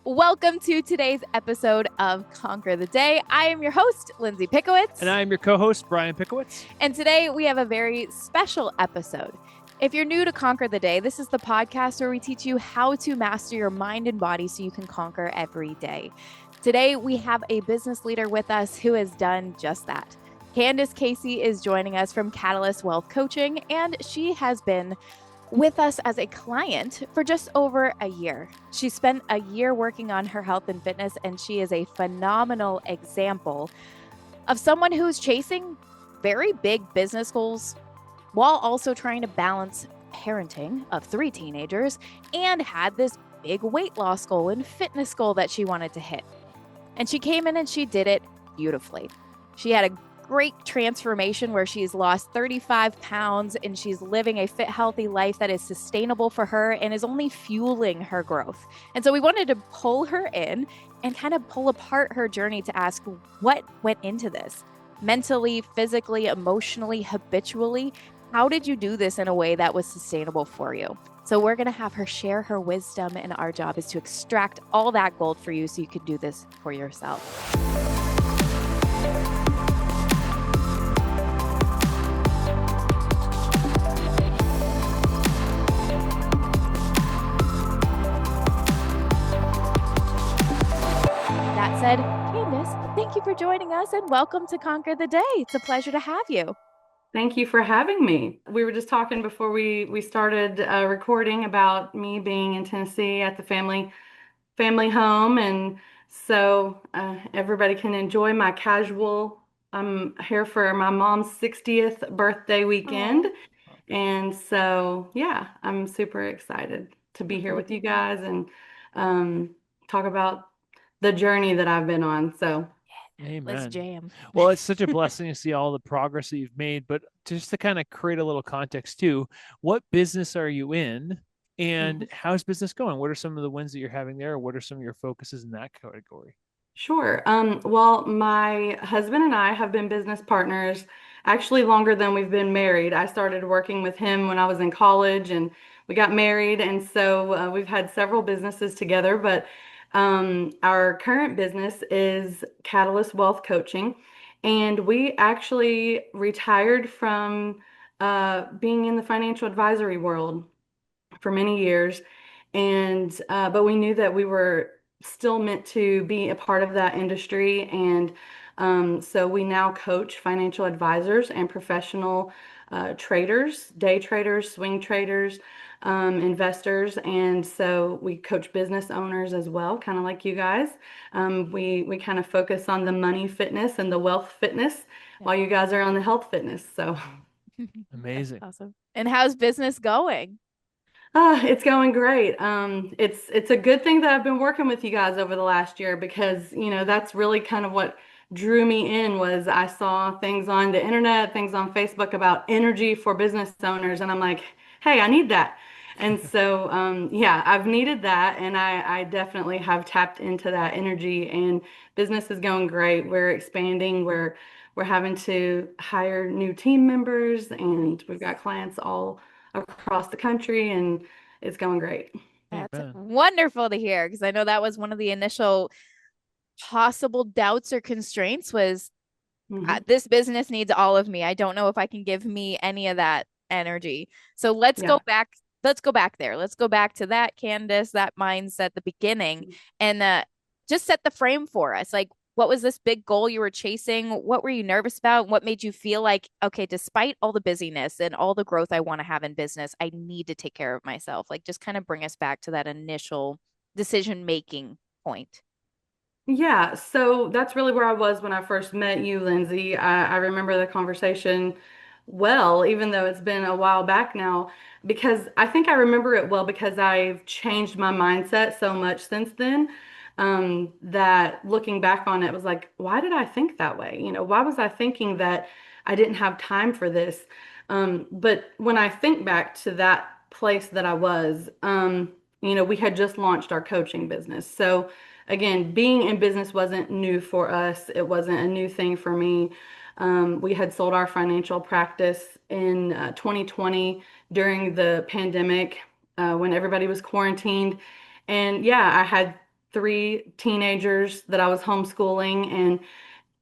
Welcome to today's episode of Conquer the Day. I am your host, Lindsay Pickowitz. And I'm your co-host, Brian Pickowitz. And today we have a very special episode. If you're new to Conquer the Day, this is the podcast where we teach you how to master your mind and body so you can conquer every day. Today we have a business leader with us who has done just that. Candice Casey is joining us from Catalyst Wealth Coaching, and she has been with us as a client for just over a year. She spent a year working on her health and fitness, and she is a phenomenal example of someone who's chasing very big business goals while also trying to balance parenting of 3 teenagers and had this big weight loss goal and fitness goal that she wanted to hit. And she came in and she did it beautifully. She had a great transformation where she's lost 35 pounds and she's living a fit, healthy life that is sustainable for her and is only fueling her growth. And so we wanted to pull her in and kind of pull apart her journey to ask what went into this mentally, physically, emotionally, habitually. How did you do this in a way that was sustainable for you? So we're going to have her share her wisdom, and our job is to extract all that gold for you so you can do this for yourself. That said, Candice, thank you for joining us and welcome to Conquer the Day. It's a pleasure to have you. Thank you for having me. We were just talking before we started recording about me being in Tennessee at the family home, and so everybody can enjoy my casual. I'm here for my mom's 60th birthday weekend. Aww. And so yeah, I'm super excited to be here with you guys and talk about the journey that I've been on. So Amen. Let's jam. Well, it's such a blessing to see all the progress that you've made, but just to kind of create a little context too, what business are you in and how's business going? What are some of the wins that you're having there? What are some of your focuses in that category? Sure. Well, my husband and I have been business partners actually longer than we've been married. I started working with him when I was in college and we got married. And so we've had several businesses together, but our current business is Catalyst Wealth Coaching. And we actually retired from being in the financial advisory world for many years. And but we knew that we were still meant to be a part of that industry. And so we now coach financial advisors and professional traders, day traders, swing traders, investors. And so we coach business owners as well, kind of like you guys. We kind of focus on the money fitness and the wealth fitness while you guys are on the health fitness. So amazing. That's awesome. And how's business going? It's going great. It's a good thing that I've been working with you guys over the last year because, that's really kind of what drew me in was I saw things on the internet, things on Facebook about energy for business owners. And I'm like, hey, I need that. And so, yeah, I've needed that. And I definitely have tapped into that energy and business is going great. We're expanding. We're having to hire new team members and we've got clients all across the country and it's going great. That's wonderful to hear because I know that was one of the initial possible doubts or constraints was this business needs all of me. I don't know if I can give me any of that energy. So let's go back. Let's go back there. Let's go back to that, Candice, that mindset, the beginning, and just set the frame for us. Like, what was this big goal you were chasing? What were you nervous about? What made you feel like, okay, despite all the busyness and all the growth I want to have in business, I need to take care of myself? Like, just kind of bring us back to that initial decision-making point. Yeah, so that's really where I was when I first met you, Lindsay. I remember the conversation well, even though it's been a while back now, because I think I remember it well because I've changed my mindset so much since then. That looking back on it was like, why did I think that way? Why was I thinking that I didn't have time for this? But when I think back to that place that I was, we had just launched our coaching business. So again, being in business wasn't new for us. It wasn't a new thing for me. We had sold our financial practice in 2020 during the pandemic when everybody was quarantined. And yeah, I had three teenagers that I was homeschooling, and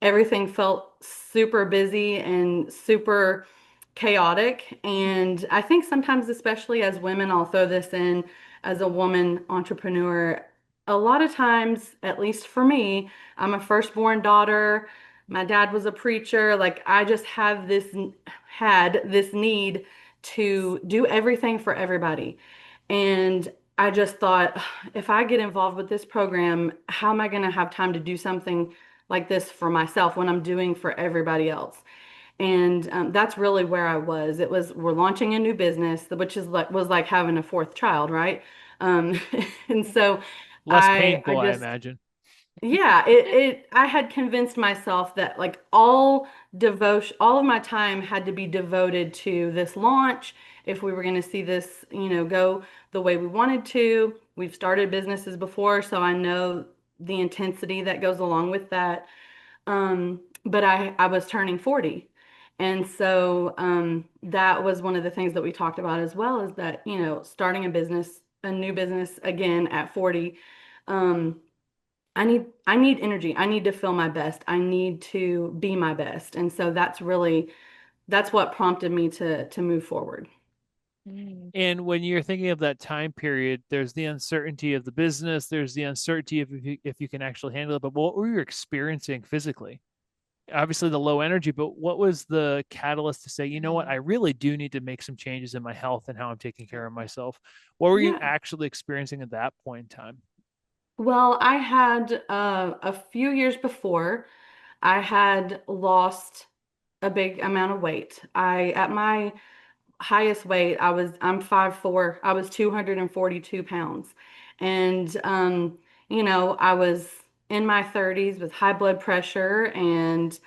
everything felt super busy and super chaotic. And I think sometimes, especially as women, I'll throw this in as a woman entrepreneur, a lot of times, at least for me, I'm a firstborn daughter. My dad was a preacher. Like I just had this need to do everything for everybody. And I just thought, if I get involved with this program, how am I going to have time to do something like this for myself when I'm doing for everybody else? And that's really where I was. It was we're launching a new business, which is like was like having a fourth child, right? Um, and so Less I painful, I just imagine. yeah, I had convinced myself that like all of my time had to be devoted to this launch if we were going to see this, go the way we wanted to. We've started businesses before, so I know the intensity that goes along with that. But I was turning 40. And so that was one of the things that we talked about as well is that, starting a new business again at 40. Um, I need energy. I need to feel my best. I need to be my best. And so that's what prompted me to move forward. Mm. And when you're thinking of that time period, there's the uncertainty of the business, there's the uncertainty of if you can actually handle it. But what were you experiencing physically? Obviously, the low energy, but what was the catalyst to say, you know what, I really do need to make some changes in my health and how I'm taking care of myself? What were you Yeah. actually experiencing at that point in time? Well, I had a few years before, I had lost a big amount of weight. At my highest weight, I'm 5'4". I was 242 pounds. And I was in my 30s with high blood pressure and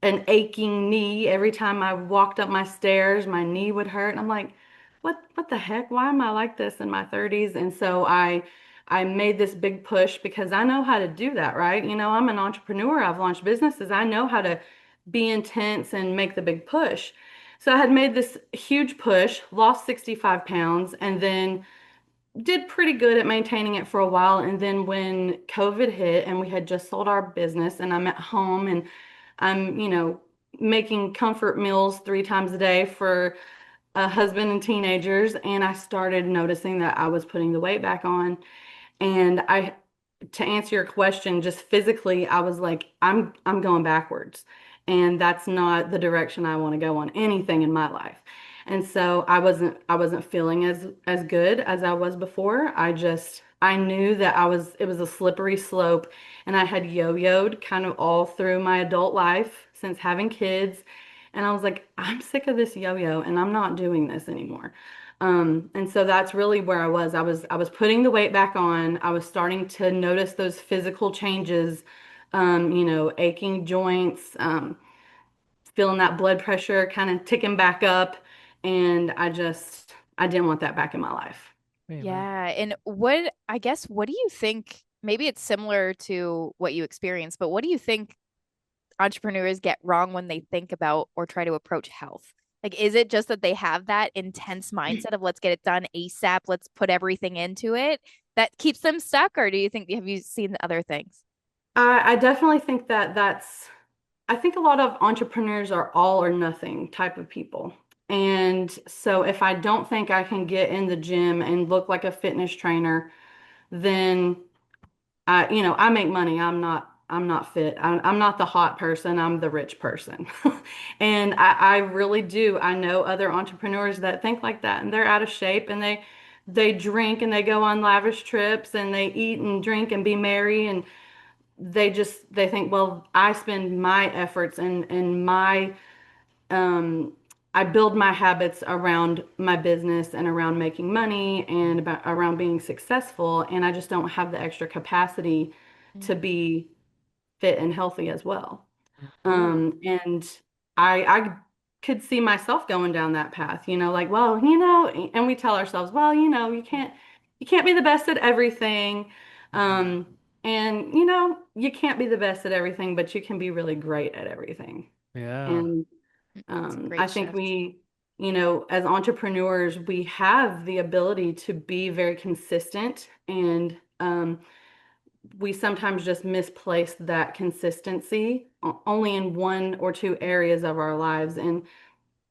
an aching knee. Every time I walked up my stairs, my knee would hurt. And I'm like, what the heck? Why am I like this in my 30s? And so I made this big push because I know how to do that, right? I'm an entrepreneur. I've launched businesses. I know how to be intense and make the big push. So I had made this huge push, lost 65 pounds, and then did pretty good at maintaining it for a while. And then when COVID hit and we had just sold our business and I'm at home and I'm, making comfort meals 3 times a day for a husband and teenagers, and I started noticing that I was putting the weight back on. And to answer your question, just physically, I was like, I'm going backwards. And that's not the direction I want to go on anything in my life. And so I wasn't feeling as good as I was before. I knew that it was a slippery slope, and I had yo-yoed kind of all through my adult life since having kids. And I was like, I'm sick of this yo-yo and I'm not doing this anymore. And so that's really where I was putting the weight back on. I was starting to notice those physical changes, aching joints, feeling that blood pressure kind of ticking back up. And I didn't want that back in my life. Amen. Yeah. And what do you think? Maybe it's similar to what you experienced, but what do you think entrepreneurs get wrong when they think about or try to approach health? Like, is it just that they have that intense mindset of let's get it done ASAP, let's put everything into it that keeps them stuck? Or do you think, have you seen other things? I definitely think I think a lot of entrepreneurs are all or nothing type of people. And so if I don't think I can get in the gym and look like a fitness trainer, then I make money. I'm not fit. I'm not the hot person. I'm the rich person. And I really do. I know other entrepreneurs that think like that and they're out of shape and they drink and they go on lavish trips and they eat and drink and be merry and they think, well, I spend my efforts and my um I build my habits around my business and around making money and around being successful, and I just don't have the extra capacity to Mm. be fit and healthy as well. Oh, And I could see myself going down that path, like, well, and we tell ourselves, well, you can't be the best at everything. Mhm. Um, and you can't be the best at everything, but you can be really great at everything. Yeah. And it's a I great think shift. as entrepreneurs, we have the ability to be very consistent and we sometimes just misplace that consistency only in one or two areas of our lives. And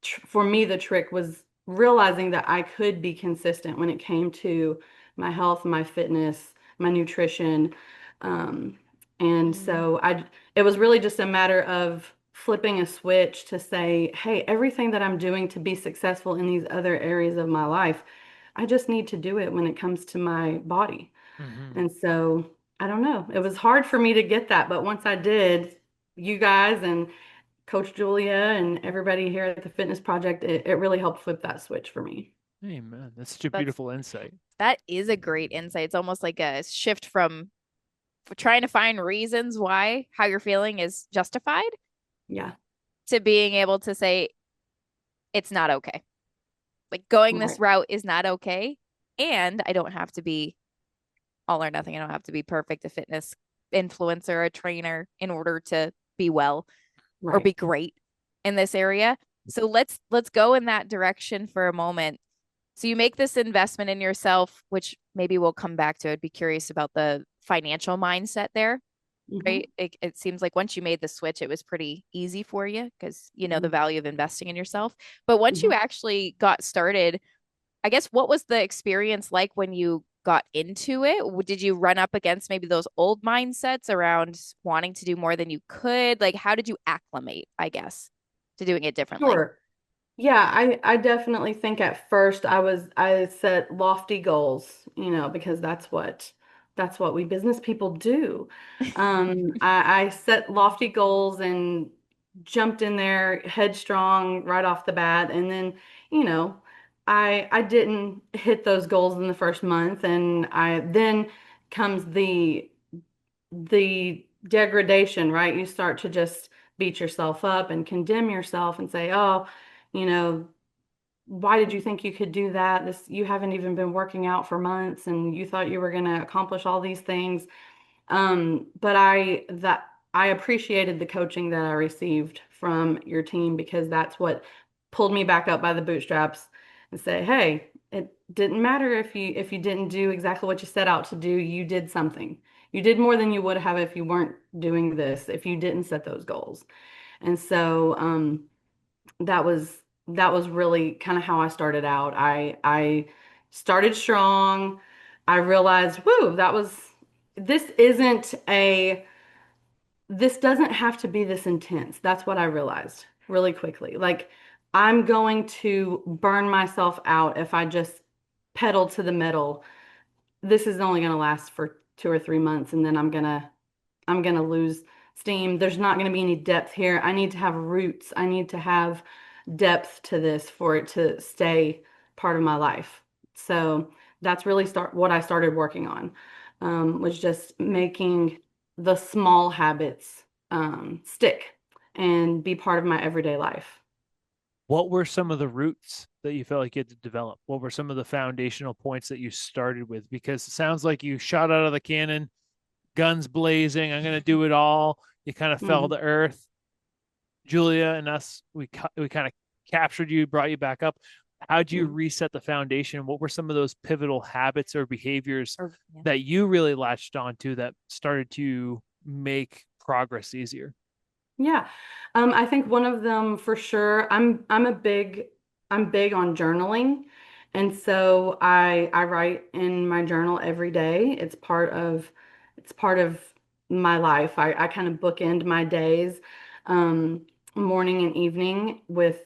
for me, the trick was realizing that I could be consistent when it came to my health, my fitness, my nutrition. Um, and Mm. so it was really just a matter of flipping a switch to say, hey, everything that I'm doing to be successful in these other areas of my life, I just need to do it when it comes to my body. Mm-hmm. And so I don't know. It was hard for me to get that, but once I did, you guys and Coach Julia and everybody here at the Fitness Project, it really helped flip that switch for me. Amen. That's such a That's beautiful insight. that is a great insight. It's almost like a shift from trying to find reasons why how you're feeling is justified Yeah, to being able to say it's not okay. Like going this right, route is not okay. And I don't have to be all or nothing. I don't have to be perfect, a fitness influencer, a trainer in order to be well or right. be great in this area. So let's go in that direction for a moment. So you make this investment in yourself, which maybe we'll come back to. I'd be curious about the financial mindset there, Hmm. right? It seems like once you made the switch, it was pretty easy for you because you know the Hmm. value of investing in yourself. But once you Hmm. actually got started, I guess what was the experience like when you got into it? Did you run up against maybe those old mindsets around wanting to do more than you could? Like, how did you acclimate, I guess, to doing it differently? Sure. Yeah, I definitely think at first I set lofty goals, because that's what we business people do. I set lofty goals and jumped in there headstrong right off the bat, and then, you know, I didn't hit those goals in the first month, and I then comes the degradation, right? You start to just beat yourself up and condemn yourself and say, oh, you know, why did you think you could do that? You haven't even been working out for months and you thought you were going to accomplish all these things. But I appreciated the coaching that I received from your team because that's what pulled me back up by the bootstraps and say, hey, it didn't matter if you didn't do exactly what you set out to do, you did something. You did more than you would have if you weren't doing this, if you didn't set those goals. And so that was that was really kind of how I started out. I started strong. I realized, whoo, this isn't a this doesn't have to be this intense. That's what I realized really quickly. Like, I'm going to burn myself out if I just pedal to the metal. This is only going to last for 2 or 3 months, and then I'm gonna lose steam. There's not gonna be any depth here. I need to have roots. I need to have depth to this for it to stay part of my life. So that's really start what I started working on, was just making the small habits stick and be part of my everyday life. What were some of the roots that you felt like you had to develop? What were some of the foundational points that you started with? Because it sounds like you shot out of the cannon, guns blazing. I'm going to do it all. You kind of fell Mhm. to earth. Julia and us, we kind of captured you, brought you back up. How'd you Mhm. reset the foundation? What were some of those pivotal habits or behaviors Or yeah. that you really latched onto that started to make progress easier? Yeah. I think one of them for sure, I'm big on journaling. And so I write in my journal every day. It's part of my life. I kind of bookend my days, um, morning and evening with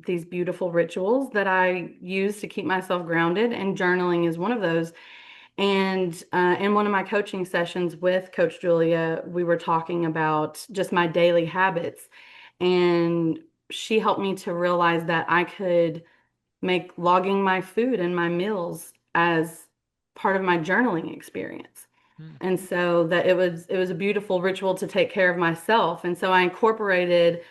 these beautiful rituals that I use to keep myself grounded, and journaling is one of those. And in one of my coaching sessions with Coach Julia, we were talking about just my daily habits. And she helped me to realize that I could make logging my food and my meals as part of my journaling experience. Hmm. And so that it was a beautiful ritual to take care of myself. And so I incorporated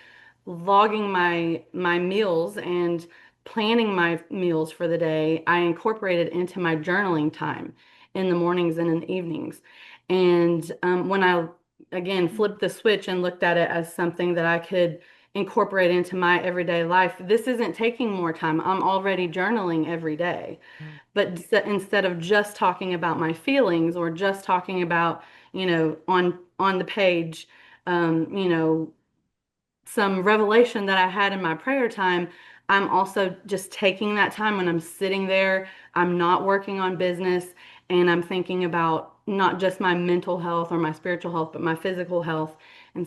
logging my meals and planning my meals for the day. I incorporated into my journaling time in the mornings and in the evenings. And when I again flipped the switch and looked at it as something that I could incorporate into my everyday life. This isn't taking more time. I'm already journaling every day. Mm. But instead of just talking about my feelings or just talking about, on the page, you know, some revelation that I had in my prayer time, I'm also just taking that time when I'm sitting there, I'm not working on business, and I'm thinking about not just my mental health or my spiritual health, but my physical health, and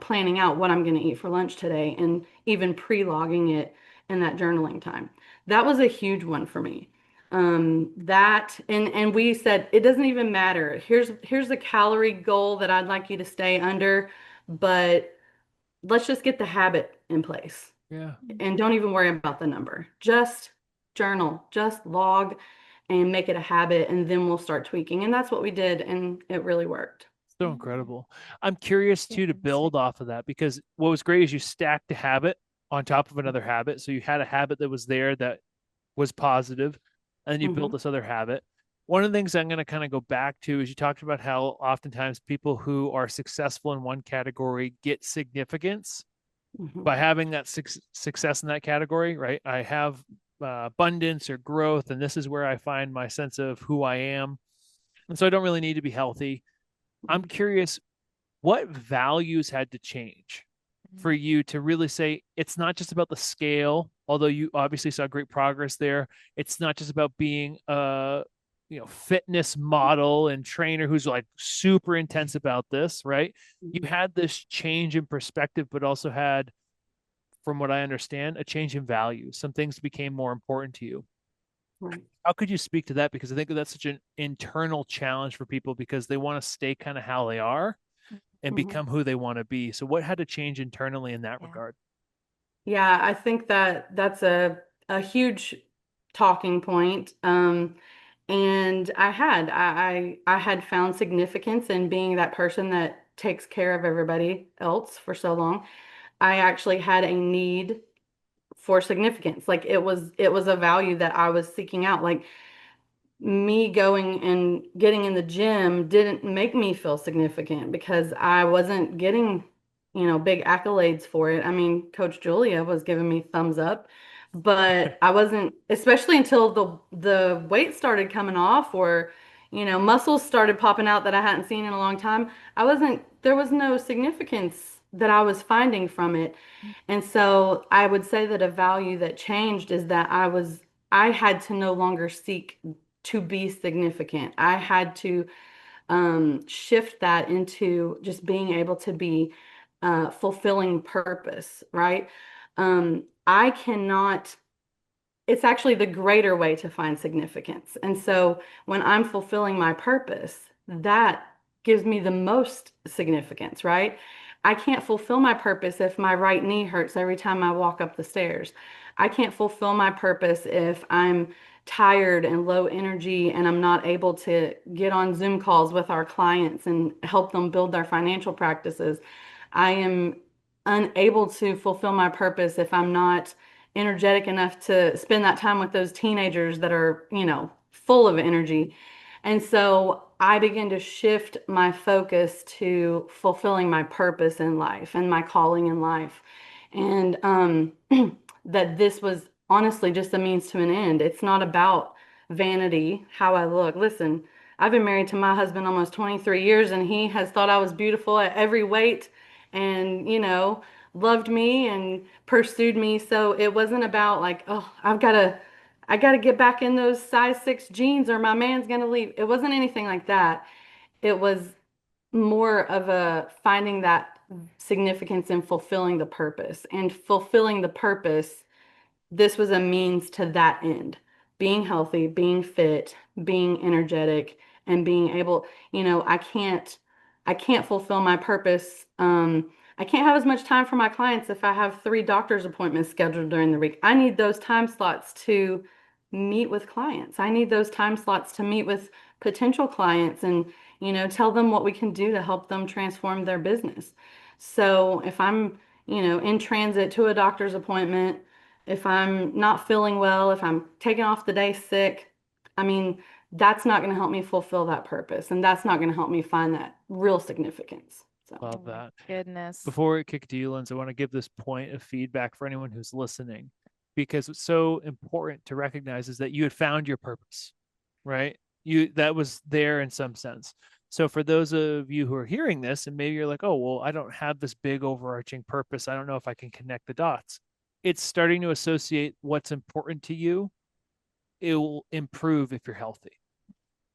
planning out what I'm going to eat for lunch today, and even pre-logging it in that journaling time. That was a huge one for me. That and we said it doesn't even matter. Here's the calorie goal that I'd like you to stay under, but let's just get the habit in place Yeah. and don't even worry about the number. Just journal, just log and make it a habit, and then we'll start tweaking. And that's what we did, and it really worked. So incredible. I'm curious too to build off of that, because what was great is you stacked a habit on top of another habit. So you had a habit that was there that was positive, and then you built Mm-hmm. this other habit. One of the things I'm going to kind of go back to is you talked about how oftentimes people who are successful in one category get significance Mm-hmm. by having that success in that category, right? I have abundance or growth, and this is where I find my sense of who I am. And so I don't really need to be healthy. I'm curious, what values had to change for you to really say it's not just about the scale, although you obviously saw great progress there. It's not just about being a fitness model and trainer who's like super intense about this, right? You had this change in perspective, but also had, from what I understand, a change in values. Some things became more important to you. Right. How could you speak to that? Because I think that's such an internal challenge for people because they want to stay kind of how they are and Mm-hmm. become who they want to be. So what had to change internally in that Yeah. regard? Yeah, I think that that's a huge talking point. And I had found significance in being that person that takes care of everybody else for so long. I actually had a need for significance. Like it was a value that I was seeking out. Like me going and getting in the gym didn't make me feel significant because I wasn't getting, big accolades for it. I mean, Coach Julia was giving me thumbs up, but I wasn't, especially until the weight started coming off or, muscles started popping out that I hadn't seen in a long time. There was no significance that I was finding from it. And so I would say that a value that changed is that I had to no longer seek to be significant. I had to shift that into just being able to be fulfilling purpose, right? I cannot, it's actually the greater way to find significance. And so when I'm fulfilling my purpose, that gives me the most significance, right? I can't fulfill my purpose if my right knee hurts every time I walk up the stairs. I can't fulfill my purpose if I'm tired and low energy and I'm not able to get on Zoom calls with our clients and help them build their financial practices. I am unable to fulfill my purpose if I'm not energetic enough to spend that time with those teenagers that are, full of energy. And so I began to shift my focus to fulfilling my purpose in life and my calling in life. And that this was honestly just a means to an end. It's not about vanity, how I look. Listen, I've been married to my husband almost 23 years, and he has thought I was beautiful at every weight and, loved me and pursued me. So it wasn't about like, oh, I got to get back in those size 6 jeans or my man's going to leave. It wasn't anything like that. It was more of a finding that significance in fulfilling the purpose. And fulfilling the purpose, this was a means to that end. Being healthy, being fit, being energetic, and being able, I can't fulfill my purpose. I can't have as much time for my clients if I have 3 doctor's appointments scheduled during the week. I need those time slots to meet with clients. I need those time slots to meet with potential clients and, tell them what we can do to help them transform their business. So if I'm, in transit to a doctor's appointment, if I'm not feeling well, if I'm taking off the day sick, I mean, that's not going to help me fulfill that purpose. And that's not going to help me find that real significance. So, Oh Love my that. goodness. Before we kick to you, Linz, I want to give this point of feedback for anyone who's listening, because it's so important to recognize is that you had found your purpose, right? You that was there in some sense. So for those of you who are hearing this, and maybe you're like, oh, well, I don't have this big overarching purpose. I don't know if I can connect the dots. It's starting to associate what's important to you. It will improve if you're healthy.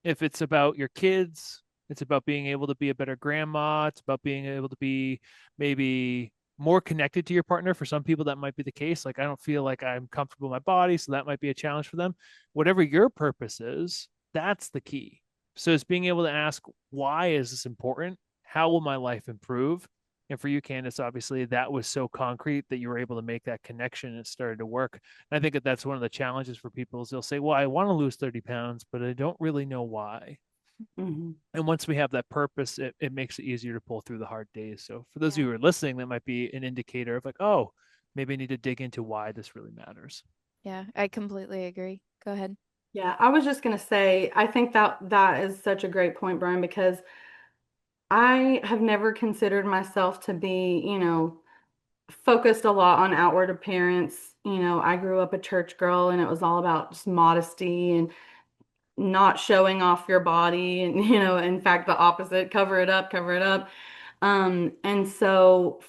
If it's about your kids, it's about being able to be a better grandma, it's about being able to be maybe more connected to your partner. For some people that might be the case, like I don't feel like I'm comfortable in my body, so that might be a challenge for them. Whatever your purpose is, that's the key. So it's being able to ask, why is this important? How will my life improve? And for you, Candice, obviously that was so concrete that you were able to make that connection and it started to work. And I think that that's one of the challenges for people is they'll say, well, I want to lose 30 pounds, but I don't really know why. mhm. And once we have that purpose, it makes it easier to pull through the hard days. So for those of Yeah. you who are listening, that might be an indicator of like, oh, maybe I need to dig into why this really matters. Yeah, I completely agree. Go ahead. Yeah, I was just going to say, I think that is such a great point, Brian, because I have never considered myself to be, focused a lot on outward appearance. I grew up a church girl and it was all about just modesty and not showing off your body and, in fact, the opposite, cover it up, cover it up. And so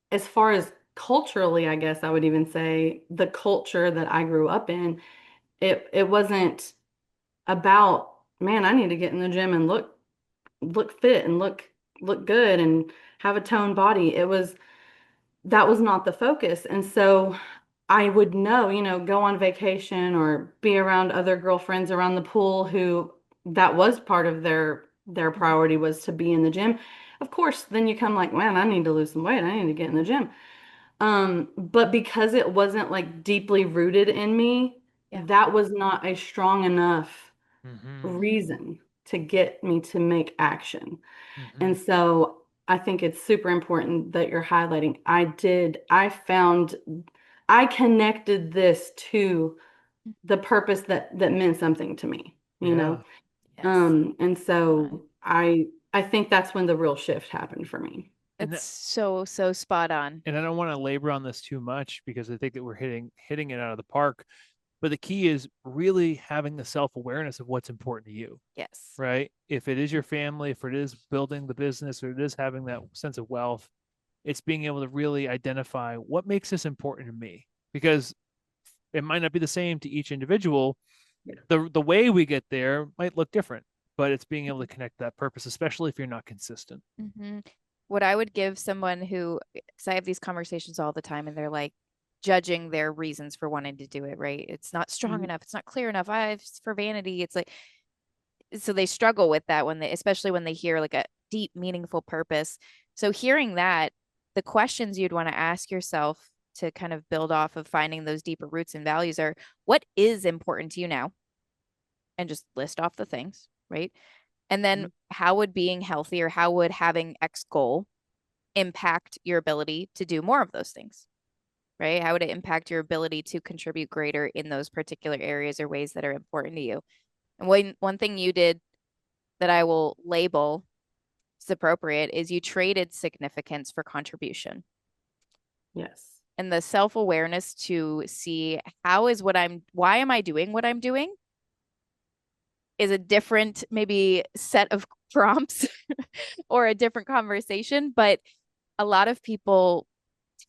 as far as culturally, I guess I would even say the culture that I grew up in, it wasn't about, man, I need to get in the gym and look fit and look good and have a toned body. That was not the focus. And so I would know, go on vacation or be around other girlfriends around the pool who that was part of their priority was to be in the gym. Of course, then you come like, man, I need to lose some weight. I need to get in the gym. But because it wasn't like deeply rooted in me, Yeah. that was not a strong enough Mm-hmm. reason to get me to make action. Mm-hmm. And so I think it's super important that you're highlighting. I connected this to the purpose that meant something to me, you know? Yeah. Yes. And Spot on. so I think that's when the real shift happened for me. And It's that, so, so spot on. and I don't want to labor on this too much because I think that we're hitting it out of the park. But the key is really having the self-awareness of what's important to you, Yes. right? If it is your family, if it is building the business, or it is having that sense of wealth, it's being able to really identify what makes this important to me. Because it might not be the same to each individual. Yeah. The way we get there might look different, but it's being able to connect that purpose, especially if you're not consistent. Hmm. What I would give someone who, because I have these conversations all the time and they're like judging their reasons for wanting to do it, right? It's not strong Mhm. enough. It's not clear enough. It's for vanity. It's like, so they struggle with that when especially when they hear like a deep, meaningful purpose. So hearing that, the questions you'd want to ask yourself to kind of build off of finding those deeper roots and values are what is important to you now? And just list off the things, right? And then how would being healthy or how would having X goal impact your ability to do more of those things, right? How would it impact your ability to contribute greater in those particular areas or ways that are important to you? And one thing you did that I will label as appropriate is you traded significance for contribution Yes. and the self-awareness to see why am I doing what I'm doing is a different maybe set of prompts or a different conversation, but a lot of people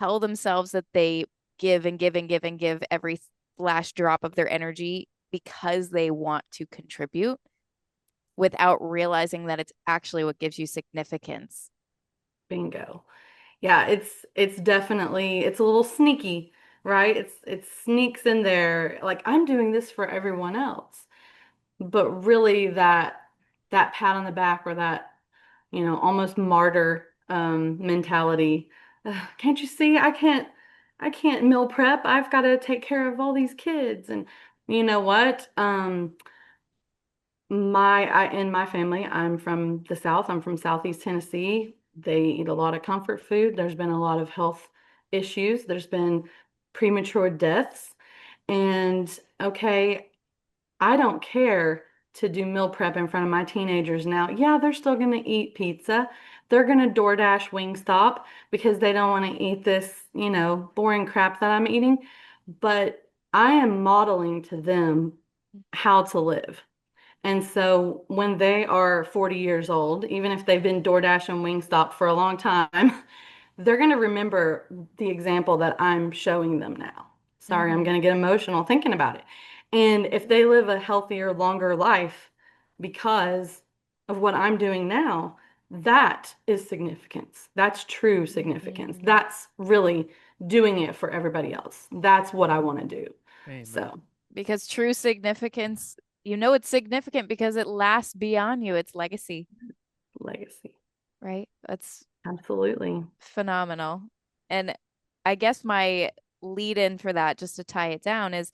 tell themselves that they give and give and give and give every last drop of their energy because they want to contribute without realizing that it's actually what gives you significance. Bingo. Yeah, it's definitely it's a little sneaky, right? It sneaks in there like I'm doing this for everyone else. But really that pat on the back or that, almost martyr mentality. Can't you see? I can't meal prep. I've got to take care of all these kids. And you know what? In my family, I'm from the South. I'm from Southeast Tennessee. They eat a lot of comfort food. There's been a lot of health issues. There's been premature deaths. And okay, I don't care to do meal prep in front of my teenagers now, yeah, they're still going to eat pizza. They're going to DoorDash Wingstop because they don't want to eat this, boring crap that I'm eating. But I am modeling to them how to live. And so when they are 40 years old, even if they've been DoorDash and Wingstop for a long time, they're going to remember the example that I'm showing them now. Sorry, I'm Mm-hmm. going to get emotional thinking about it. And if they live a healthier, longer life because of what I'm doing now, that is significance. That's true significance. Mm-hmm. That's really doing it for everybody else. That's what I want to do. Amen. So, Because true significance, it's significant because it lasts beyond you. It's legacy, legacy. right? That's Absolutely. phenomenal. And I guess my lead in for that, just to tie it down, is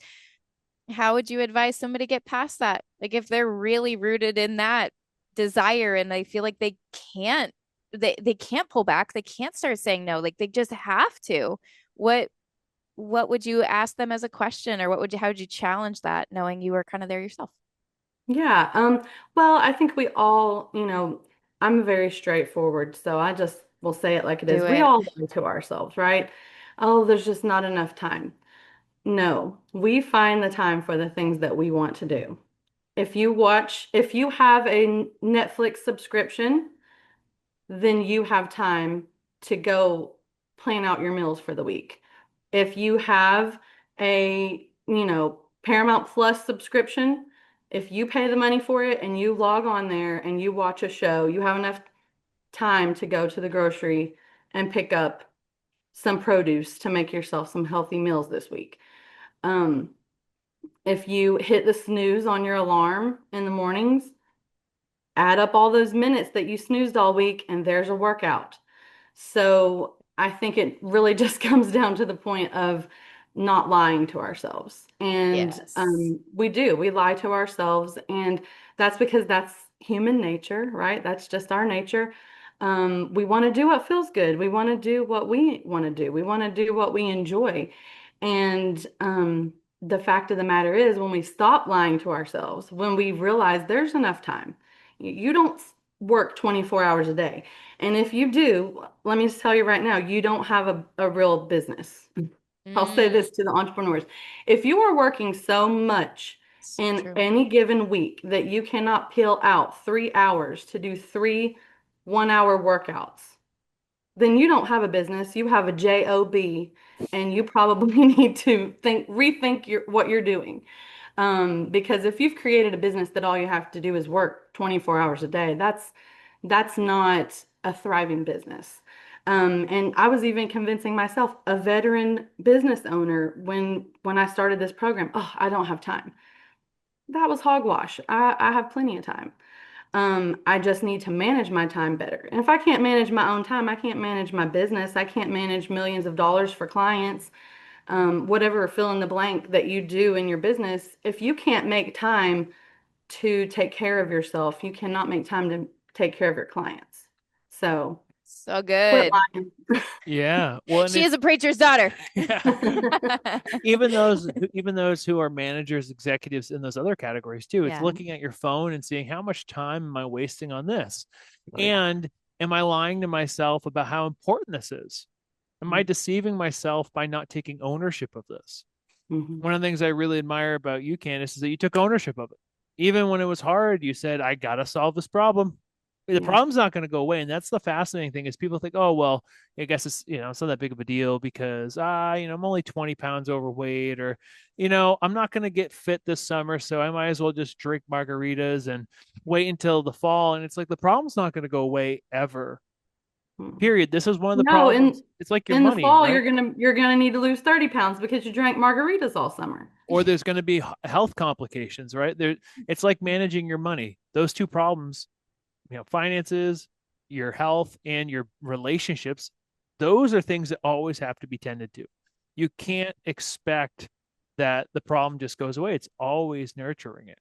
how would you advise somebody to get past that? Like if they're really rooted in that desire and they feel like they can't pull back, they can't start saying no, like they just have to. What what would you ask them as a question, or how would you challenge that knowing you were kind of there yourself? Yeah. Well, I think we all, I'm very straightforward, so I just will say it like it is. Do We it. all lie to ourselves, right? Oh, there's just not enough time. No, we find the time for the things that we want to do. If you have a Netflix subscription, then you have time to go plan out your meals for the week. If you have a, Paramount Plus subscription, if you pay the money for it and you log on there and you watch a show, you have enough time to go to the grocery and pick up some produce to make yourself some healthy meals this week. Um, if you hit the snooze on your alarm in the mornings, add up all those minutes that you snoozed all week, and there's a workout. So I think it really just comes down to the point of not lying to ourselves. And Yes. we lie to ourselves. And that's because that's human nature, right? That's just our nature. We want to do what feels good. We want to do what we want to do. We want to do what we enjoy. And the fact of the matter is, when we stop lying to ourselves, when we realize there's enough time, you don't work 24 hours a day. And if you do, let me just tell you right now, you don't have a real business. I'll say Mm, this to the entrepreneurs. If you are working so much it's in true. any given week that you cannot peel out 3 hours to do three 1 hour workouts, then you don't have a business. You have a job, and you probably need to rethink what you're doing. Because if you've created a business that all you have to do is work 24 hours a day, that's not a thriving business. And I was even convincing myself, a veteran business owner, when I started this program, oh, I don't have time. That was hogwash. I have plenty of time. I just need to manage my time better. And if I can't manage my own time, I can't manage my business. I can't manage millions of dollars for clients. Whatever fill in the blank that you do in your business, if you can't make time to take care of yourself, you cannot make time to take care of your clients. So So quit good. lying. Yeah. Well, and She is it's a preacher's daughter. yeah. Even those who are managers, executives in those other categories too, it's Yeah. looking at your phone and seeing how much time am I wasting on this? Oh, yeah. And am I lying to myself about how important this is? Am I deceiving myself by not taking ownership of this? Mm-hmm. One of the things I really admire about you, Candice, is that you took ownership of it. Even when it was hard, you said, I gotta solve this problem. The Yeah. problem's not going to go away. And that's the fascinating thing is people think, oh, well, I guess it's, it's not that big of a deal because, I'm only 20 pounds overweight or, I'm not going to get fit this summer. So I might as well just drink margaritas and wait until the fall. And it's like, the problem's not going to go away ever. Mm. Period. This is one of the No, problems. It's like your in the money, fall right? you're gonna need to lose 30 pounds because you drank margaritas all summer. Or there's going to be health complications, right? It's like managing your money. Those two problems, finances, your health, and your relationships, those are things that always have to be tended to. You can't expect that the problem just goes away. It's always nurturing it.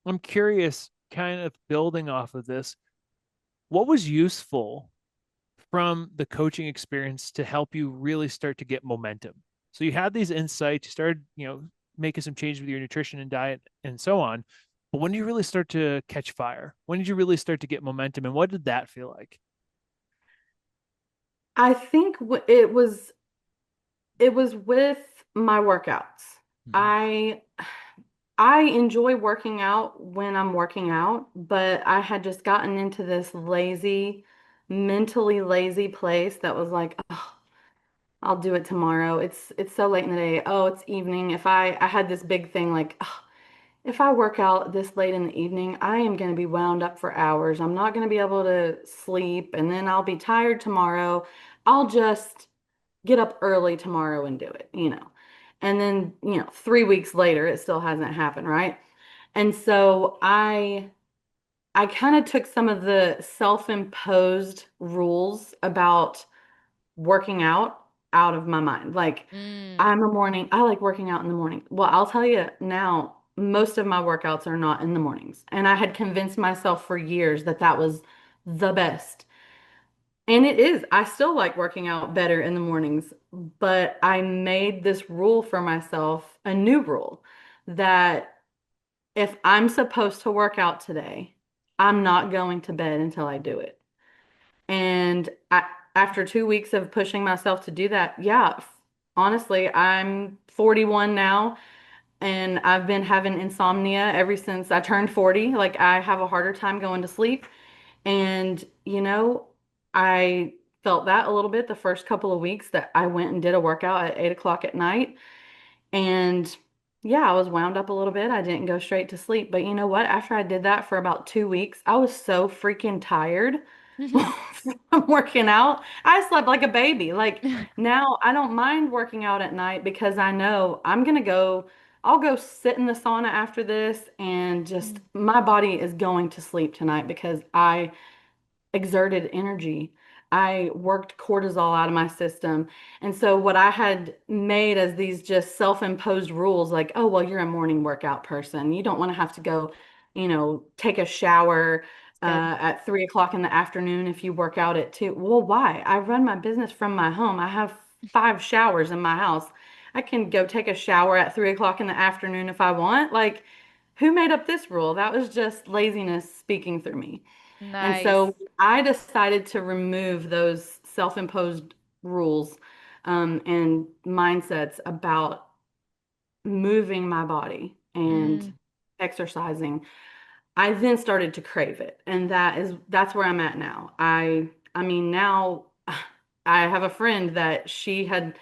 I'm curious, kind of building off of this, what was useful from the coaching experience to help you really start to get momentum? So you had these insights, you started, making some changes with your nutrition and diet and so on. But when did you really start to catch fire? When did you really start to get momentum, and what did that feel like? I think it was with my workouts. Mhm. I I enjoy working out when I'm working out, but I had just gotten into this mentally lazy place that was like, oh, I'll do it tomorrow. It's so late in the day. Oh, it's evening. I had this big thing like, oh, if I work out this late in the evening, I am going to be wound up for hours. I'm not going to be able to sleep, and then I'll be tired tomorrow. I'll just get up early tomorrow and do it, you know. And then, 3 weeks later, it still hasn't happened, right? And so I kind of took some of the self-imposed rules about working out of my mind. Like Mm. I like working out in the morning. Well, I'll tell you now, most of my workouts are not in the mornings. And I had convinced myself for years that that was the best. And it is. I still like working out better in the mornings, but I made this rule for myself, a new rule, that if I'm supposed to work out today, I'm not going to bed until I do it. And after 2 weeks of pushing myself to do that, yeah, honestly, I'm 41 now and I've been having insomnia ever since I turned 40. Like I have a harder time going to sleep. And, I felt that a little bit the first couple of weeks that I went and did a workout at 8 o'clock at night. And yeah, I was wound up a little bit. I didn't go straight to sleep. But you know what? After I did that for about 2 weeks, I was so freaking tired from working out. I slept like a baby. Like now I don't mind working out at night because I know I'll go sit in the sauna after this and just Mm. my body is going to sleep tonight because I exerted energy. I worked cortisol out of my system. And so what I had made as these just self-imposed rules, like, oh, well, you're a morning workout person. You don't want to have to go, take a shower It's good. at 3 o'clock in the afternoon if you work out at 2. Well, why? I run my business from my home. I have 5 showers in my house. I can go take a shower at 3 o'clock in the afternoon if I want. Like, who made up this rule? That was just laziness speaking through me. And Nice. so I decided to remove those self-imposed rules and mindsets about moving my body and Mm. exercising. I then started to crave it, and that's where I'm at now. I mean now I have a friend that she had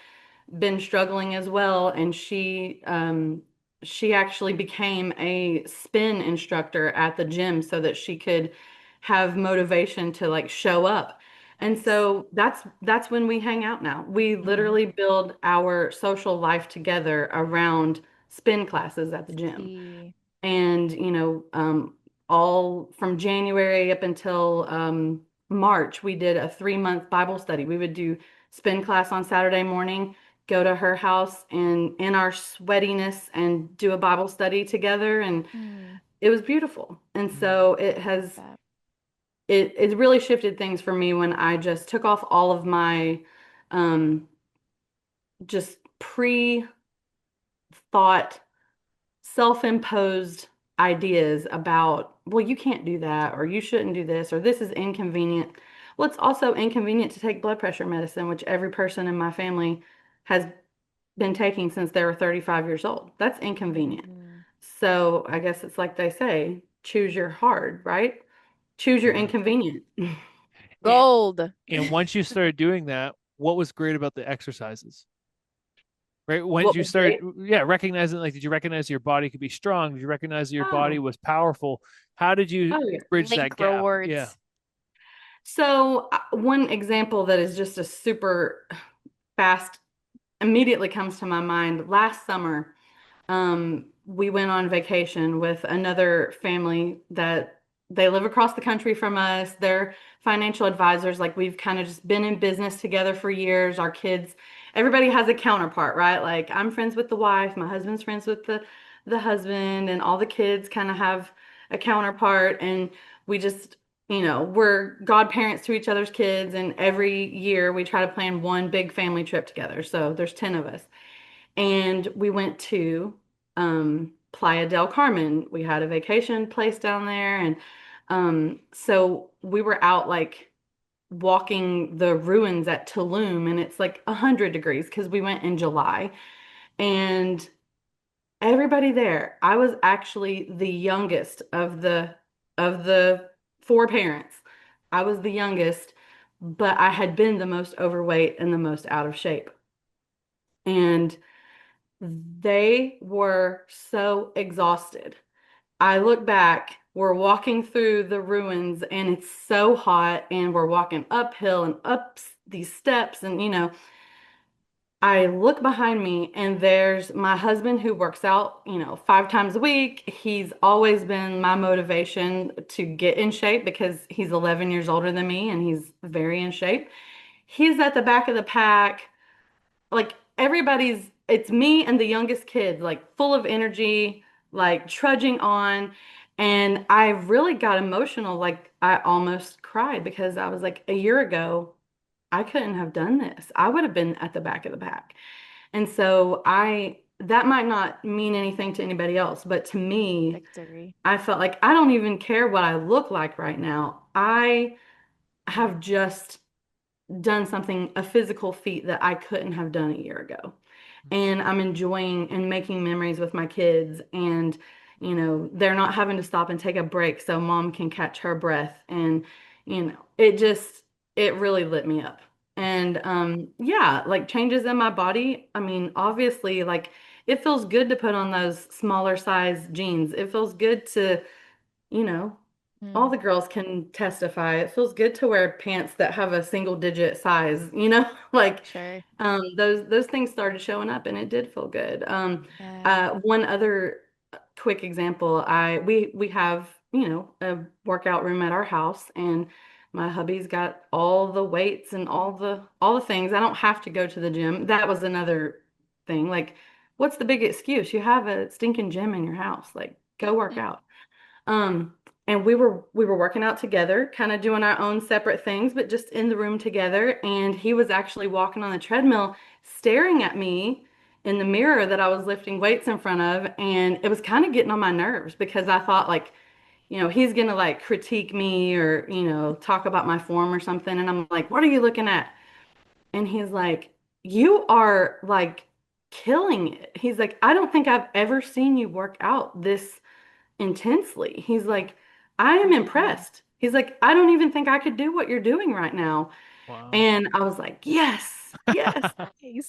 been struggling as well, and she actually became a spin instructor at the gym so that she could have motivation to like show up. And Nice. so that's when we hang out now. We Mm. literally build our social life together around spin classes at the gym. See. And, all from January up until March, we did a 3-month Bible study. We would do spin class on Saturday morning, go to her house and in our sweatiness and do a Bible study together. And Mm. it was beautiful. And Mhm. so Love that. it really shifted things for me when I just took off all of my um, just pre-thought self-imposed ideas about, well, you can't do that, or you shouldn't do this, or this is inconvenient. Well, it's also inconvenient to take blood pressure medicine, which every person in my family has been taking since they were 35 years old. That's inconvenient. Mm. So I guess it's like they say, choose your hard, right? Choose your Yeah. inconvenient. And, Gold. and once you started doing that, what was great about the exercises? Right? When did What you was start, great? yeah, recognizing, like, did you recognize your body could be strong? Did you recognize that your body Oh, was powerful? How did you oh yeah. bridge that Link gap? Yeah. rewards. So one example that is just a super fast immediately comes to my mind. Last summer, we went on vacation with another family that they live across the country from us. They're financial advisors. Like we've kind of just been in business together for years. Our kids, everybody has a counterpart, right? Like I'm friends with the wife, my husband's friends with the husband, and all the kids kind of have a counterpart. And we just, we're godparents to each other's kids. And every year we try to plan one big family trip together. So there's 10 of us. And we went to Playa del Carmen. We had a vacation place down there. And so we were out like walking the ruins at Tulum, and it's like 100 degrees because we went in July. And everybody there, I was actually the youngest of the four parents. I was the youngest, but I had been the most overweight and the most out of shape. And they were so exhausted. I look back, we're walking through the ruins and it's so hot and we're walking uphill and up these steps and I look behind me and there's my husband who works out, 5 times a week. He's always been my motivation to get in shape because he's 11 years older than me and he's very in shape. He's at the back of the pack. Like it's me and the youngest kid, like full of energy, like trudging on. And I really got emotional. Like I almost cried because I was like, a year ago, I couldn't have done this. I would have been at the back of the pack. And so that might not mean anything to anybody else, but to me, Victory. I felt like I don't even care what I look like right now. I have just done something, a physical feat that I couldn't have done a year ago. And I'm enjoying and making memories with my kids. And, they're not having to stop and take a break so mom can catch her breath. And, it really lit me up. And yeah, like changes in my body. I mean, obviously, like it feels good to put on those smaller size jeans. It feels good to, you know, all Mm, the girls can testify. It feels good to wear pants that have a single digit size, like sure. those things started showing up and it did feel good. Yeah. One other quick example, we have, a workout room at our house and my hubby's got all the weights and all the things. I don't have to go to the gym. That was another thing. Like, what's the big excuse? You have a stinking gym in your house. Like, go work out. Um, and we were working out together, kind of doing our own separate things, but just in the room together. And he was actually walking on the treadmill, staring at me in the mirror that I was lifting weights in front of. And it was kind of getting on my nerves because I thought like, he's gonna like critique me or, talk about my form or something. And I'm like, what are you looking at? And he's like, you are like killing it. He's like, I don't think I've ever seen you work out this intensely. He's like, I am Mm, impressed. He's like, I don't even think I could do what you're doing right now. Wow. And I was like, yes, yes.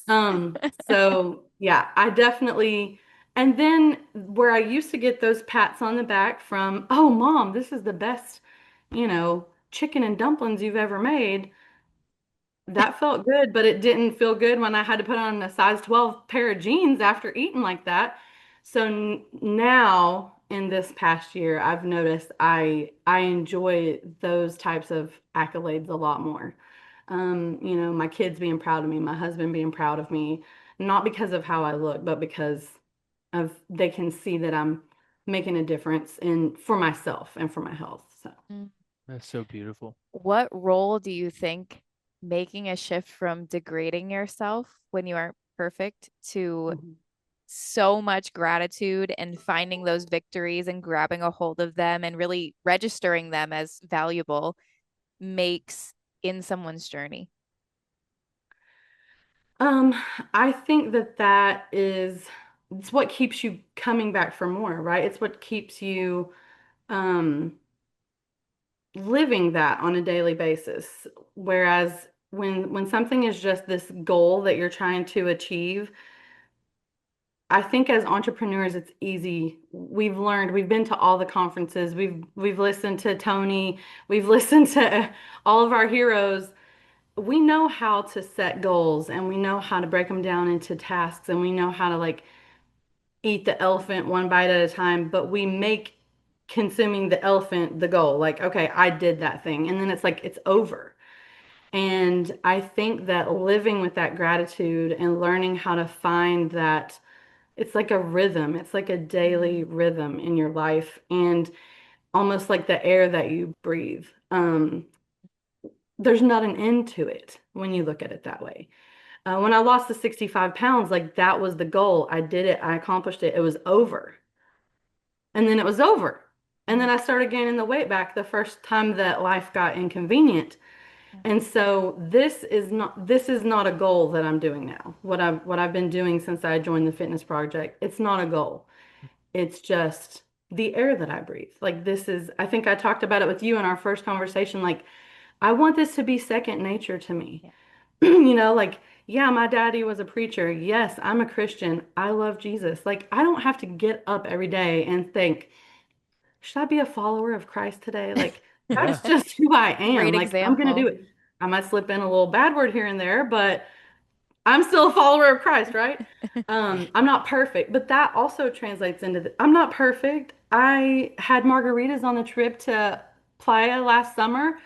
nice. So yeah, I definitely, and then where I used to get those pats on the back from, oh, mom, this is the best, chicken and dumplings you've ever made. That felt good, but it didn't feel good when I had to put on a size 12 pair of jeans after eating like that. So now in this past year, I've noticed I enjoy those types of accolades a lot more. My kids being proud of me, my husband being proud of me, not because of how I look, but because of they can see that I'm making a difference in for myself and for my health. So. Mm. That's so beautiful. What role do you think making a shift from degrading yourself when you aren't perfect to Mhm. so much gratitude and finding those victories and grabbing a hold of them and really registering them as valuable makes in someone's journey? Um, I think that it's what keeps you coming back for more, right? It's what keeps you um living that on a daily basis. Whereas when something is just this goal that you're trying to achieve, I think as entrepreneurs it's easy. We've been to all the conferences, we've listened to Tony, we've listened to all of our heroes. We know how to set goals and we know how to break them down into tasks and we know how to like eat the elephant one bite at a time, but we make consuming the elephant the goal. Like, okay, I did that thing. And then it's like, it's over. And I think that living with that gratitude and learning how to find that it's like a rhythm, it's like a daily Mm, rhythm in your life and almost like the air that you breathe. There's not an end to it when you look at it that way. When I lost the 65 pounds, like that was the goal. I did it, I accomplished it, it was over. and then it was over. And then I started gaining the weight back the first time that life got inconvenient. Yeah. And so this is not a goal that I'm doing now. What I've been doing since I joined the fitness project, it's not a goal. It's just the air that I breathe. Like I think I talked about it with you in our first conversation. Like I want this to be second nature to me. Yeah. Like, yeah, my daddy was a preacher. Yes, I'm a Christian. I love Jesus. Like I don't have to get up every day and think, should I be a follower of Christ today? Like, Yeah. that's just who I am. Great Like, I'm going to do example. it. I might slip in a little bad word here and there, but I'm still a follower of Christ, right? I'm not perfect, but that also translates into I'm not perfect. I had margaritas on a trip to Playa last summer,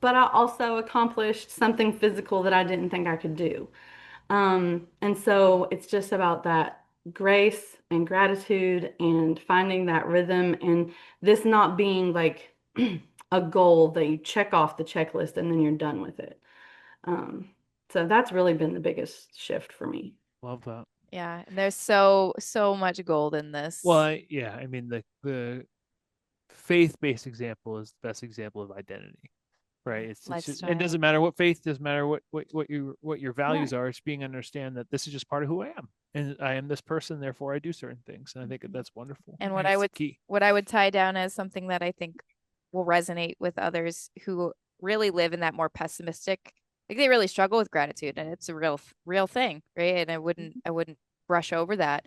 but I also accomplished something physical that I didn't think I could do. And so it's just about that grace and gratitude and finding that rhythm and this not being like a goal that you check off the checklist and then you're done with it. Um, so that's really been the biggest shift for me. Love that. Yeah. And there's so much gold in Well, this. yeah, I mean the faith-based example is the best example of identity, right? It's just, it Lifestyle. doesn't matter what faith, doesn't matter what your values Right. are. It's being understand that this is just part of who I am, and I am this person, therefore I do certain things, and I think that's wonderful. And And it's key. what I would tie down as something that I think will resonate with others who really live in that more pessimistic, like they really struggle with gratitude, and it's a real thing, right? And I wouldn't brush over that.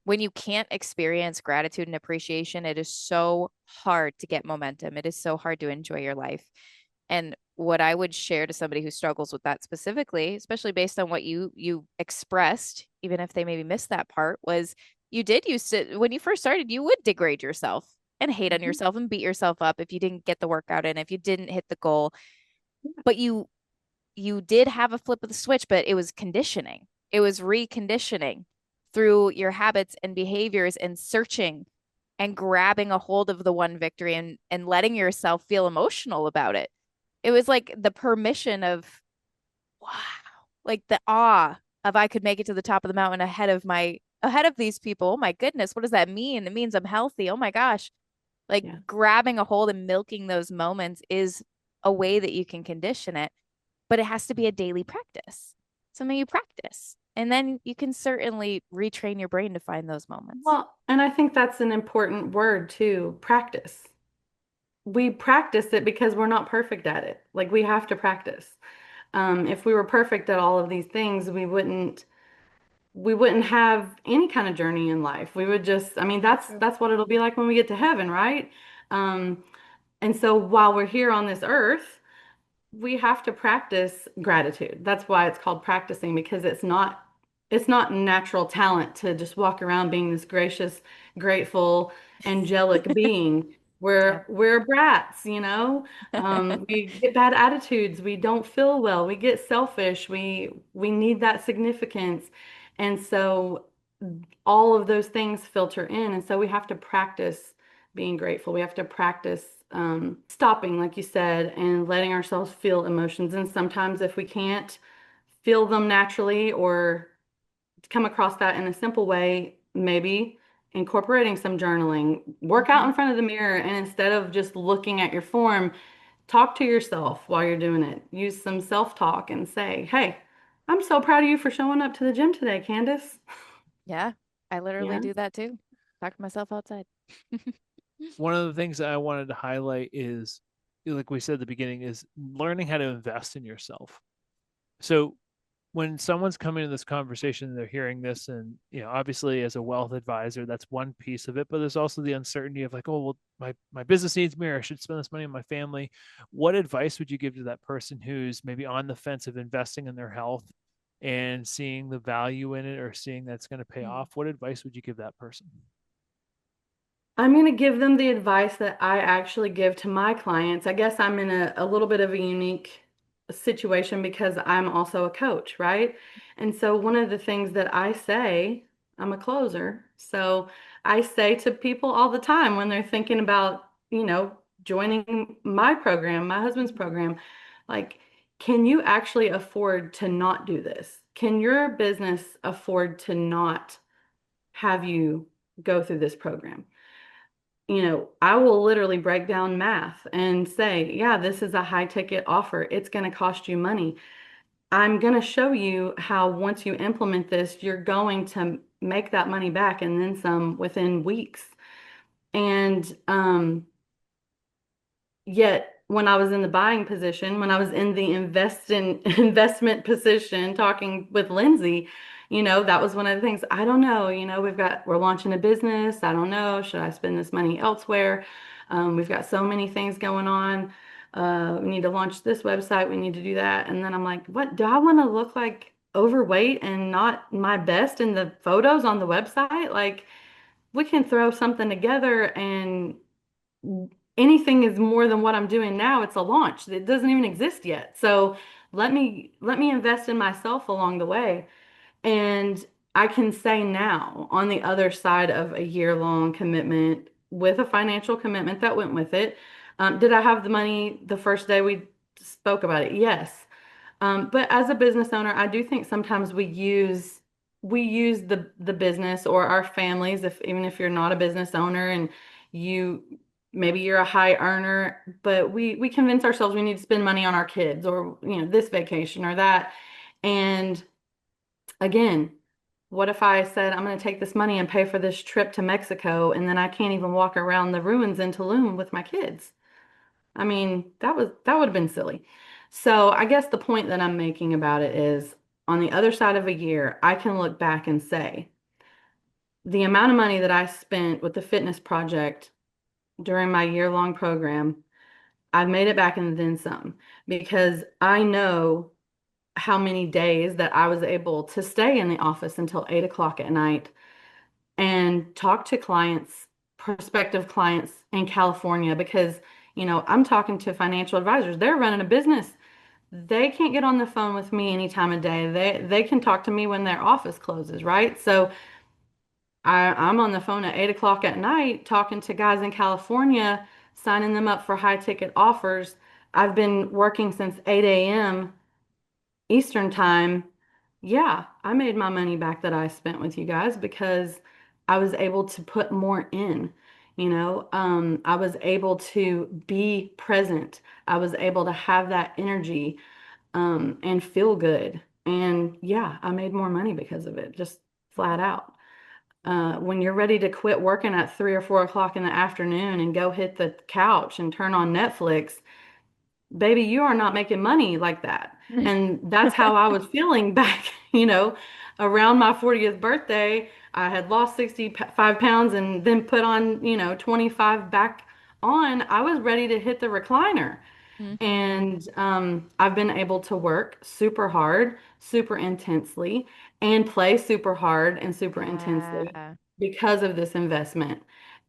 When you can't experience gratitude and appreciation, it is so hard to get momentum. It is so hard to enjoy your life. And what I would share to somebody who struggles with that specifically, especially based on what you expressed, even if they maybe missed that part, was you did used to when you first started, you would degrade yourself and hate on Mhm. yourself and beat yourself up if you didn't get the workout in, if you didn't hit the goal. But you did have a flip of the switch, but it was conditioning. It was reconditioning through your habits and behaviors and searching and grabbing a hold of the one victory and letting yourself feel emotional about it. It was like the permission of wow, like the awe of I could make it to the top of the mountain ahead of these people. Oh my goodness, what does that mean? It means I'm healthy. Oh my gosh. Like Yeah. grabbing a hold and milking those moments is a way that you can condition it, but it has to be a daily practice, something you practice. And then you can certainly retrain your brain to find those moments. Well, and I think that's an important word too, practice. We practice it because we're not perfect at it. Like we have to practice. If we were perfect at all of these things, we wouldn't have any kind of journey in life. We would just, I mean, that's True. that's what it'll be like when we get to heaven, right? Um, and so while we're here on this earth, we have to practice gratitude. That's why it's called practicing because it's not natural talent to just walk around being this gracious, grateful, angelic being. Yeah. We're brats, you know. We get bad attitudes. We don't feel well. We get selfish. We need that significance, and so all of those things filter in. And so we have to practice being grateful. We have to practice stopping, like you said, and letting ourselves feel emotions. And sometimes if we can't feel them naturally or come across that in a simple way, maybe incorporating some journaling, work out Mm-hmm. in front of the mirror, and instead of just looking at your form, talk to yourself while you're doing it. Use some self-talk and say, hey, I'm so proud of you for showing up to the gym today, Candice. Yeah. I You literally know? do that too. Talk to myself outside. One of the things that I wanted to highlight is, like we said at the beginning, is learning how to invest in yourself. So when someone's coming to this conversation, they're hearing this, and obviously as a wealth advisor, that's one piece of it. But there's also the uncertainty of like, oh well, my business needs me, or I should spend this money on my family. What advice would you give to that person who's maybe on the fence of investing in their health and seeing the value in it, or seeing that's going to pay off? What advice would you give that person? I'm going to give them the advice that I actually give to my clients. I guess I'm in a little bit of a unique situation because I'm also a coach, right? And so one of the things that I say, I'm a closer. So I say to people all the time when they're thinking about, joining my program, my husband's program, like, can you actually afford to not do this? Can your business afford to not have you go through this program? I will literally break down math and say, yeah, this is a high ticket offer. It's going to cost you money. I'm going to show you how once you implement this, you're going to make that money back and then some within weeks. And Yet when I was in the buying position, when I was in the investment position talking with Lindsay, that was one of the things. I don't know, we're launching a business. I don't know, should I spend this money elsewhere? We've got so many things going on. We need to launch this website. We need to do that. And then I'm like, what do I want to look like overweight and not my best in the photos on the website? Like we can throw something together and anything is more than what I'm doing now. It's a launch. It doesn't even exist yet. So let me invest in myself along the way. And I can say now, on the other side of a year-long commitment with a financial commitment that went with it, did I have the money the first day we spoke about it? Yes. But as a business owner, I do think sometimes we use the business or our families, if even if you're not a business owner and you maybe you're a high earner, but we convince ourselves we need to spend money on our kids or this vacation or that. And again, what if I said I'm going to take this money and pay for this trip to Mexico and then I can't even walk around the ruins in Tulum with my kids? I mean, that would have been silly. So I guess the point that I'm making about it is on the other side of a year, I can look back and say the amount of money that I spent with the fitness project during my year-long program, I've made it back and then some because I know how many days that I was able to stay in the office until 8 o'clock at night and talk to clients, prospective clients in California because, I'm talking to financial advisors. They're running a business. They can't get on the phone with me any time of day. They can talk to me when their office closes, right? So I'm on the phone at 8 o'clock at night talking to guys in California, signing them up for high ticket offers. I've been working since 8 a.m. Eastern time. Yeah, I made my money back that I spent with you guys because I was able to put more in. I was able to be present. I was able to have that energy, and feel good. And yeah, I made more money because of it, just flat out. When you're ready to quit working at 3 or 4 o'clock in the afternoon and go hit the couch and turn on Netflix, baby, you are not making money like that. And that's how I was feeling back, around my 40th birthday. I had lost 65 pounds and then put on, 25 back on. I was ready to hit the recliner. Mhm. And I've been able to work super hard, super intensely, and play super hard and super intensely Yeah. because of this investment.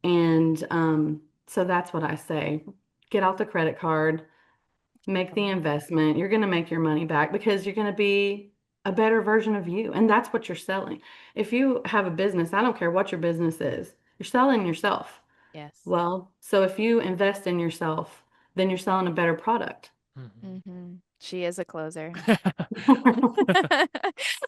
And so that's what I say. Get out the credit card, make the investment. You're going to make your money back because you're going to be a better version of you. And that's what you're selling. If you have a business, I don't care what your business is, you're selling yourself. Yes. Well, so if you invest in yourself, then you're selling a better product. She is a closer.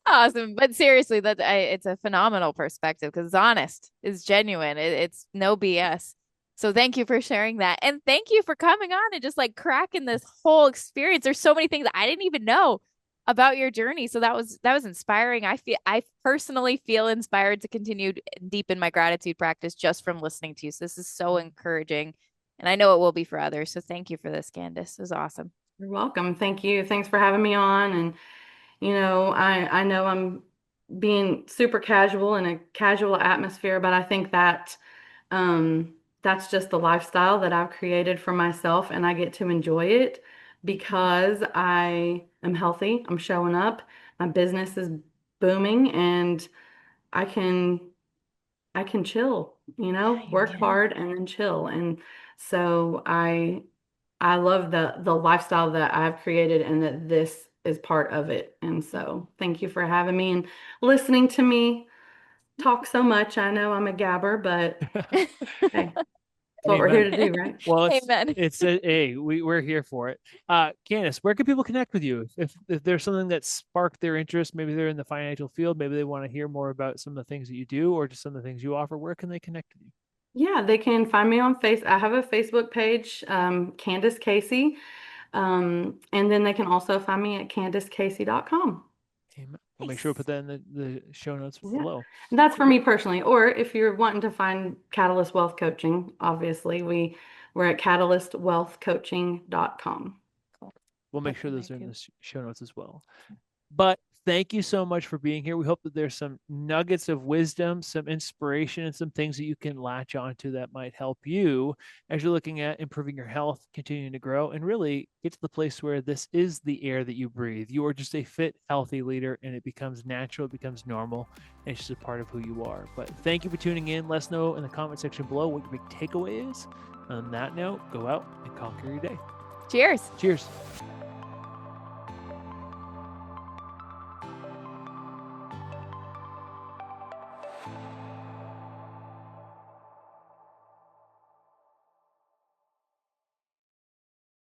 Awesome. But seriously, it's a phenomenal perspective because it's honest, it's genuine, it's no BS. So thank you for sharing that. And thank you for coming on and just like cracking this whole experience. There's so many things I didn't even know about your journey. So that was inspiring. I personally feel inspired to continue and deepen my gratitude practice just from listening to you. So this is so encouraging. And I know it will be for others. So thank you for this, Candice. It was awesome. You're welcome. Thank you. Thanks for having me on. And, I know I'm being super casual in a casual atmosphere, but I think that that's just the lifestyle that I've created for myself, and I get to enjoy it because I am healthy. I'm showing up. My business is booming, and I can I can chill, Yeah, you work can. hard and then chill. And so I love the lifestyle that I've created and that this is part of it. And so thank you for having me and listening to me talk so much. I know I'm a gabber, but hey, that's what we're here Amen. to do, right? Well, Amen. it's a hey, we're here for it. Candice, where can people connect with you? If there's something that sparked their interest, maybe they're in the financial field, maybe they want to hear more about some of the things that you do or just some of the things you offer, where can they connect with you? Yeah, they can find me on I have a Facebook page, Candice Casey. And then they can also find me at CandiceCasey.com. Amen. We'll make sure we put that in the show notes Yeah. below. And that's for me personally. Or if you're wanting to find Catalyst Wealth Coaching, obviously we're at catalystwealthcoaching.com. We'll make Put sure in those there are in too. the show notes as well. But thank you so much for being here. We hope that there's some nuggets of wisdom, some inspiration, and some things that you can latch onto that might help you as you're looking at improving your health, continuing to grow, and really get to the place where this is the air that you breathe. You are just a fit, healthy leader, and it becomes natural, it becomes normal, and it's just a part of who you are. But thank you for tuning in. Let us know in the comment section below what your big takeaway is. On that note, go out and conquer your day. Cheers. Cheers.